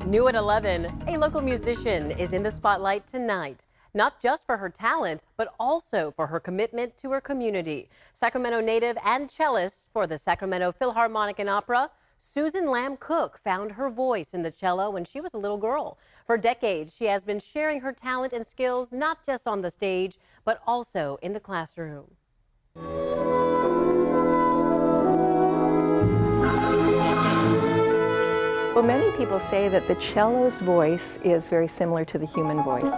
New at 11, a local musician is in the spotlight tonight, not just for her talent, but also for her commitment to her community. Sacramento native and cellist for the Sacramento Philharmonic and Opera, Susan Lamb Cook found her voice in the cello when she was a little girl. For decades, she has been sharing her talent and skills not just on the stage, but also in the classroom. Well, many people say that the cello's voice is very similar to the human voice.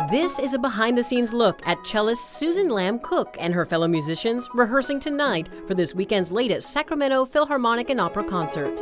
This is a behind-the-scenes look at cellist Susan Lamb Cook and her fellow musicians rehearsing tonight for this weekend's latest Sacramento Philharmonic and Opera concert.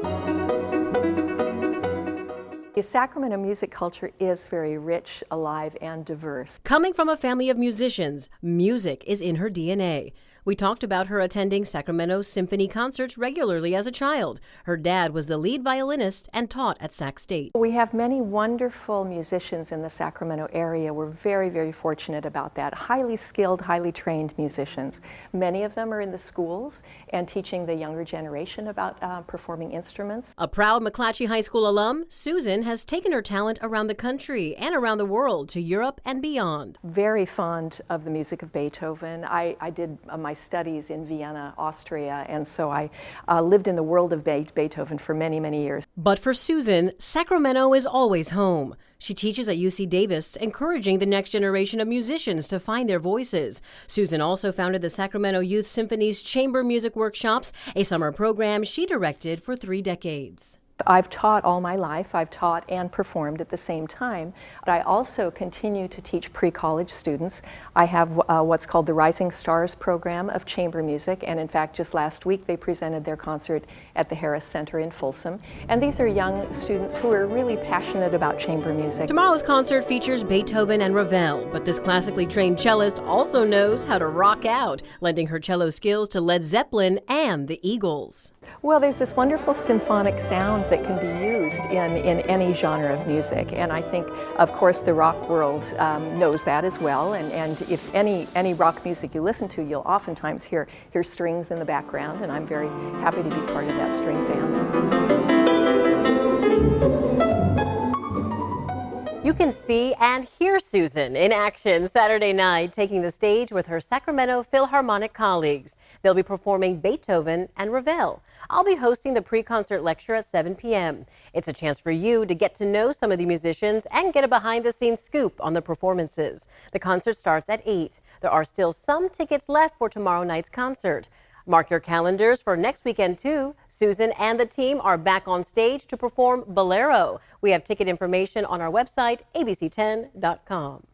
The Sacramento music culture is very rich, alive, and diverse. Coming from a family of musicians, music is in her DNA. We talked about her attending Sacramento symphony concerts regularly as a child. Her dad was the lead violinist and taught at Sac State. We have many wonderful musicians in the Sacramento area. We're very, very fortunate about that. Highly skilled, highly trained musicians. Many of them are in the schools and teaching the younger generation about performing instruments. A proud McClatchy High School alum, Susan has taken her talent around the country and around the world to Europe and beyond. Very fond of the music of Beethoven. I did my studies in Vienna, Austria, and so I lived in the world of Beethoven for many, many years. But for Susan, Sacramento is always home. She teaches at UC Davis, encouraging the next generation of musicians to find their voices. Susan also founded the Sacramento Youth Symphony's Chamber Music Workshops, a summer program she directed for 3 decades. I've taught all my life. I've taught and performed at the same time. But I also continue to teach pre-college students. I have what's called the Rising Stars program of chamber music, and in fact just last week they presented their concert at the Harris Center in Folsom. And these are young students who are really passionate about chamber music. Tomorrow's concert features Beethoven and Ravel, but this classically trained cellist also knows how to rock out, lending her cello skills to Led Zeppelin and the Eagles. Well, there's this wonderful symphonic sound that can be used in any genre of music, and I think, of course, the rock world knows that as well, and if any rock music you listen to, you'll oftentimes hear strings in the background, and I'm very happy to be part of that string family. You can see and hear Susan in action Saturday night, taking the stage with her Sacramento Philharmonic colleagues. They'll be performing Beethoven and Ravel. I'll be hosting the pre-concert lecture at 7 p.m. It's a chance for you to get to know some of the musicians and get a behind-the-scenes scoop on the performances. The concert starts at 8. There are still some tickets left for tomorrow night's concert. Mark your calendars for next weekend, too. Susan and the team are back on stage to perform Bolero. We have ticket information on our website, abc10.com.